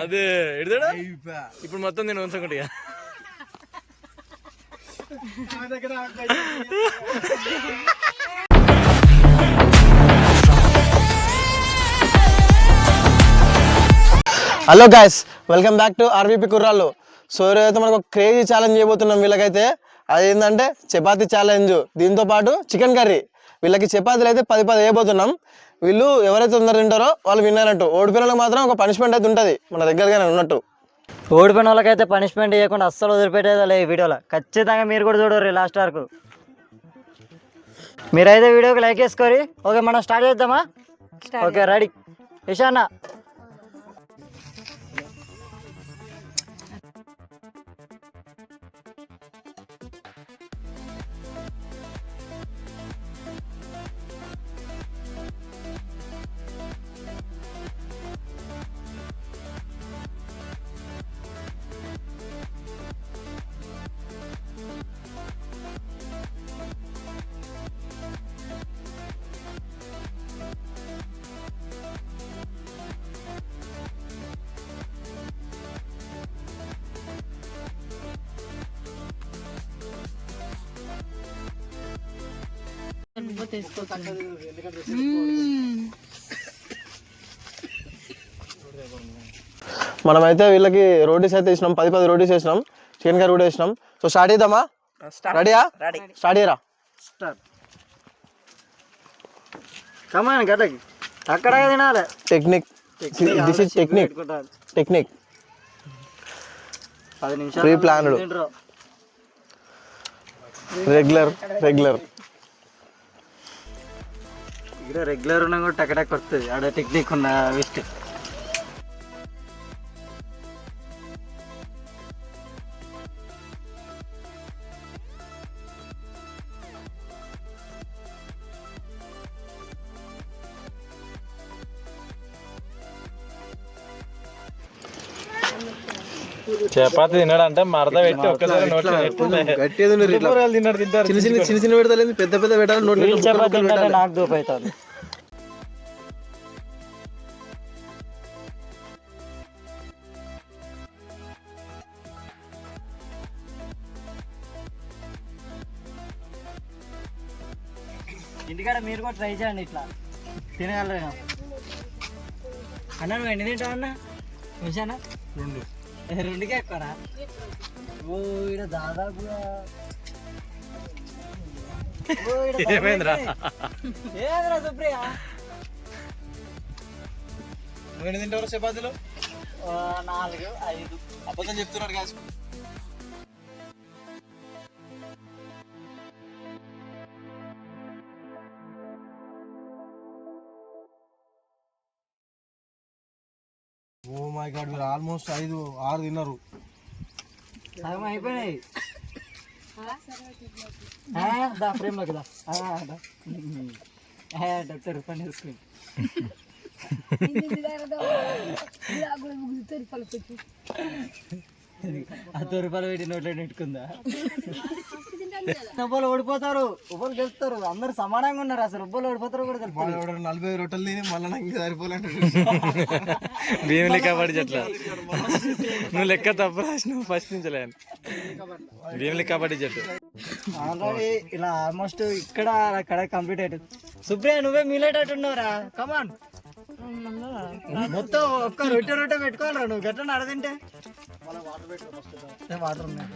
అది ఎడదా ఇప్పుడు మొత్తం నేను ఉంచకుంటే hello guys, welcome back to RVP కుర్రాళ్ళు. సో ఈరోజైతే మనకు ఒక క్రేజీ ఛాలెంజ్ చేయబోతున్నాం వీళ్ళకైతే. అది ఏంటంటే చపాతీ ఛాలెంజ్, దీంతో పాటు చికెన్ కర్రీ. వీళ్ళకి చపాతీలు అయితే 10 వేయబోతున్నాం. వీళ్ళు ఎవరైతే తొందర తింటారో వాళ్ళు విన్నట్టు. ఓడిపోయిన వాళ్ళకి మాత్రం ఒక పనిష్మెంట్ అయితే ఉంటుంది మన దగ్గరగానే ఉన్నట్టు. ఓడిపోయిన వాళ్ళకైతే పనిష్మెంట్ ఇవ్వకుండా అస్సలు వదిలిపెట్టేదా ఈ వీడియోలో. ఖచ్చితంగా మీరు కూడా చూడరు లాస్ట్ వరకు. మీరైతే వీడియోకి లైక్ వేసుకోరి. ఓకే, మనం స్టార్ట్ చేద్దామా? Okay, ready. ఇషాన్న మనమైతే వీళ్ళకి రోటీస్ అయితే ఇచ్చినాం. 10 రోటీస్ వేసినాం, చికెన్ కర్రీ కూడా వేసినాం. సో స్టార్ట్ చేద్దామా? రెడీయా? స్టార్ట్ చేయరా. కమాన్ గడ్డకి అక్కడ తినాలి. Technique, this is technique. 10 నిమిషాలు ప్రీ ప్లాన్డ్, రెగ్యులర్ ఇక్కడ రెగ్యులర్ ఉన్నా కూడా టక్ వస్తుంది. ఆడ టెక్నిక్ ఉన్న వేస్ట్. చపాతి తిన్నాడంటే మరద పెట్టి ఒక్కసారి చిన్న పెడతలేదు, పెద్ద పెట్టాలి. చపాతి నాకు దూపు అవుతుంది. ఇంటికాడ మీరు కూడా ట్రై చేయండి, ఇట్లా తినగలరు. అన్న నువ్వు ఎన్ని తింటావు అన్న? నిమిషానా? 2కే ఎక్కువనా? ఓ ఇక్కడ దాదాపుగా ఏమైందిరా సుప్రియ? నువ్వు ఎన్ని తింటావు చపాతీలు? 4, 5. అబద్ధం చెప్తున్నాడు కాదు. ఓ మై గాడ్, మీరు ఆల్మోస్ట్ 5, 6 తిన్నారు. సగం అయిపోయినాయి. ఫ్రేమ్లోకి డాక్టర్ పని వేసుకుని ₹10 పెట్టి నోట్లో నెట్టుకుందా? ఉబ్బలు ఓడిపోతారు, ఉబ్బలు గెలుస్తారు. అందరు సమానంగా ఉన్నారు. అసలు ఉబ్బలు ఓడిపోతారు కూడా తెలుసు. 40 రొట్టెలు తిని మళ్ళీ నాకు సరిపోలేంటే భీమ్ లెక్క పడి చెట్ల. నువ్వు లెక్క తప్పు రాసినావు ఫస్ట్ నుంచి. భీమ్ లెక్క పడి చెట్టు ఆల్రెడీ ఇలా ఆల్మోస్ట్ ఇక్కడ అక్కడ కంప్లీట్ అవుతుంది. సుప్రియ నువ్వే మీలేటట్టున్నావురా. కమాన్, మొత్తం ఒక్క రొట్టె పెట్టుకోవాలరా నువ్వు. గట్ల అడదింటే వాటర్ ఉన్నాయి.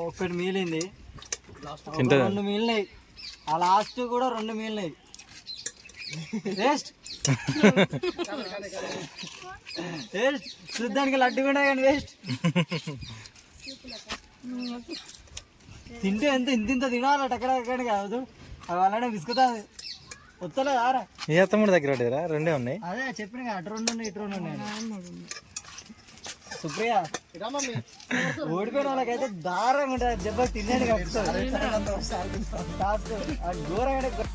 ఒక్కటి మిగిలింది, 2 మిగిలినాయి. ఆ లాస్ట్ కూడా 2 మిగిలినాయి. వేస్ట్ చూడ్డానికి లడ్డు కూడా కానీ వేస్ట్. తింటే ఎంత ఇంత తినాలట అక్కడ కాదు. అలానే విసుకుతుంది వస్తలేదు ఆరా ఏ తమ్ముడు దగ్గర పడేరా రెండే ఉన్నాయి అదే చెప్పిన కదా, అటు రెండు ఉన్నాయి ఇటు రెండు ఉన్నాయి. సుప్రియ ఓడిపోయిన వాళ్ళకైతే దారంగా ఉంటుంది దెబ్బ తిన్నాడు ఘోరంగా.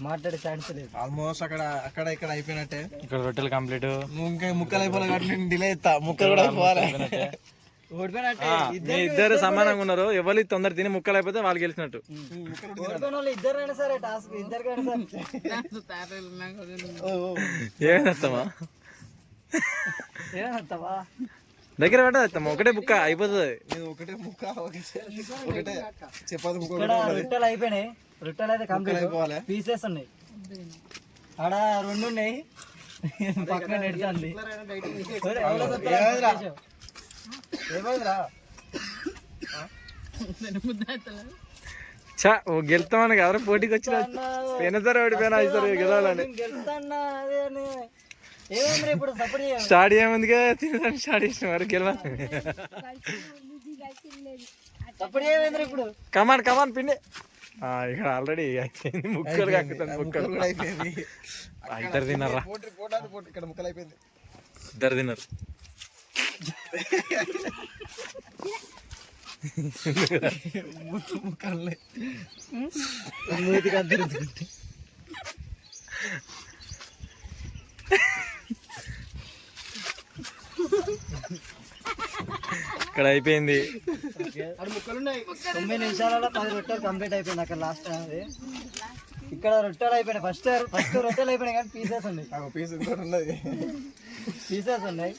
మాట్లాడే ఛాన్స్ లేదు. ఆల్మోస్ట్ అక్కడ ఇక్కడ అయిపోయినట్టే. ఇక్కడ రొట్టెలు కంప్లీట్. ఇంకా ముక్కలు అయిపోవాలి కాబట్టి నేను డిలే ఇస్తా. ముక్కలు కూడా అయిపోవాలి. ఓడిపోయినట్టే. మీ ఇద్దరు సమానంగా ఉన్నారు. ఎవరు తొందర తిని ముక్కలు అయిపోతే వాళ్ళు గెలిచినట్టు. ఓడిపోయిన వాళ్ళు ఇద్దరైనా సరే టాస్క్ ఇద్దరికైనా సరే ఏమేస్తామా ఏమవుతావా దగ్గర పట్టదమ్మా. ఒకటే బుక్క అయిపోతుంది. ఒకటే ముక్క ఒకటే చపాతి ముక్క ఇక్కడ రొట్టెలు అయిపోయినాయి. రొట్టెలు అయితే కంప్లీట్ అయిపోవాలి. పీసెస్ ఉన్నాయి ఆడ రెండు ఉన్నాయి పక్కన నెడుతుంది. చా గెలుస్తామని ఎవరు పోటీకి వచ్చిన పోయినసారి ఓడిపోయినా ఈసారి గెలవాలని గెలుస్తాన్నా అదే అని. ఏమైంది ఇప్పుడు సపోర్ట్ చేయాలి. స్టార్ట్ ఏముందిగా తినడానికి స్టార్ట్ చేసిన వారు గెలవాలి. సపోర్ట్ ఏమైంది ఇప్పుడు. కమాన్ కమాన్ పిండి. ఇక్కడ ఆల్రెడీ అయిపోయింది. ముక్కలు కాకుతాను ముక్కలు కూడా అయిపోయింది. ఇద్దరు తిన్నారా? ఇక్కడ ముక్కలు అయిపోయింది. ఇద్దరు తిన్నారు. ముక్కలు ఇక్కడ అయిపోయింది. 9 నిమిషాలలో 10 రొట్టెలు కంప్లీట్ అయిపోయింది. అక్కడ లాస్ట్ అది ఇక్కడ రొట్టెలు అయిపోయినాయి. ఫస్ట్ రొట్టెలు అయిపోయినాయి కానీ పీసెస్ ఉన్నాయి. పీస్ ఇంకోటి ఉన్నది. పీసెస్ ఉన్నాయి.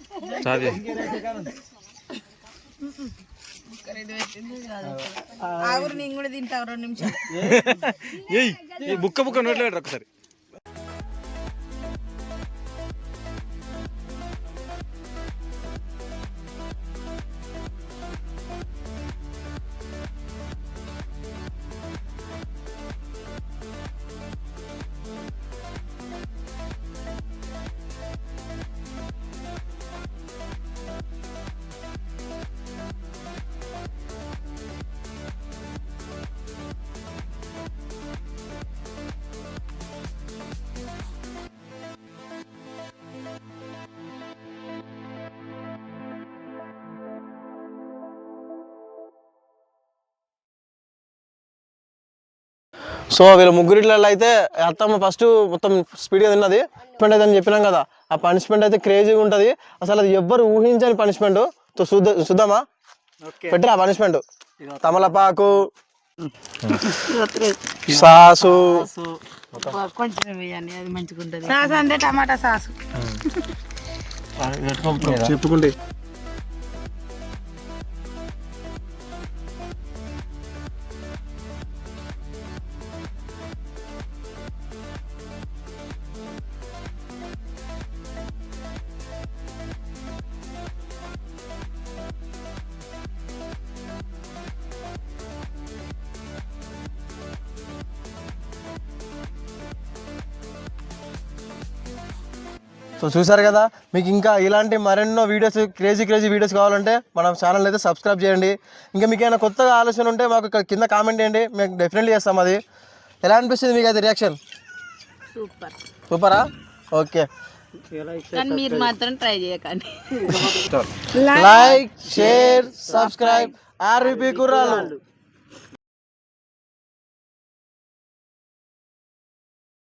నేను కూడా తింటా 2 నిమిషాలు. బుక్క బుక్క నోట్లో పెట్టరు ఒకసారి. సో వీళ్ళ ముగ్గురిట్లలో అయితే అత్తమ్మ ఫస్ట్ మొత్తం స్పీడ్గా తిన్నది. పనిష్మెంట్ అయితే అని చెప్పినాం కదా, ఆ పనిష్మెంట్ అయితే క్రేజీగా ఉంటుంది. అసలు అది ఎవ్వరు ఊహించని పనిష్మెంట్. చూద్దామా? పెట్టరా పనిష్మెంట్. తమలపాకు, సాసు, కొంచెం వేయండి, అది మంచిగా ఉంటుంది. సాసు అంటే టమాటా సాసు చెప్పుకుంటే సో చూసారు కదా. మీకు ఇంకా ఇలాంటి మరెన్నో వీడియోస్, క్రేజీ వీడియోస్ కావాలంటే మన ఛానల్ అయితే సబ్స్క్రైబ్ చేయండి. ఇంకా మీకు ఏమైనా కొత్తగా ఆలోచన ఉంటే మాకు ఇక్కడ కింద కామెంట్ చేయండి, మేము డెఫినెట్లీ చేస్తాం. అది ఎలా అనిపిస్తుంది మీకు అయితే రియాక్షన్? సూపరా? ఓకే, కానీ మీరు మాత్రం ట్రై చేయకండి. లైక్, షేర్, సబ్స్క్రైబ్ ఆర్వీపీ కుర్రాళ్ళు.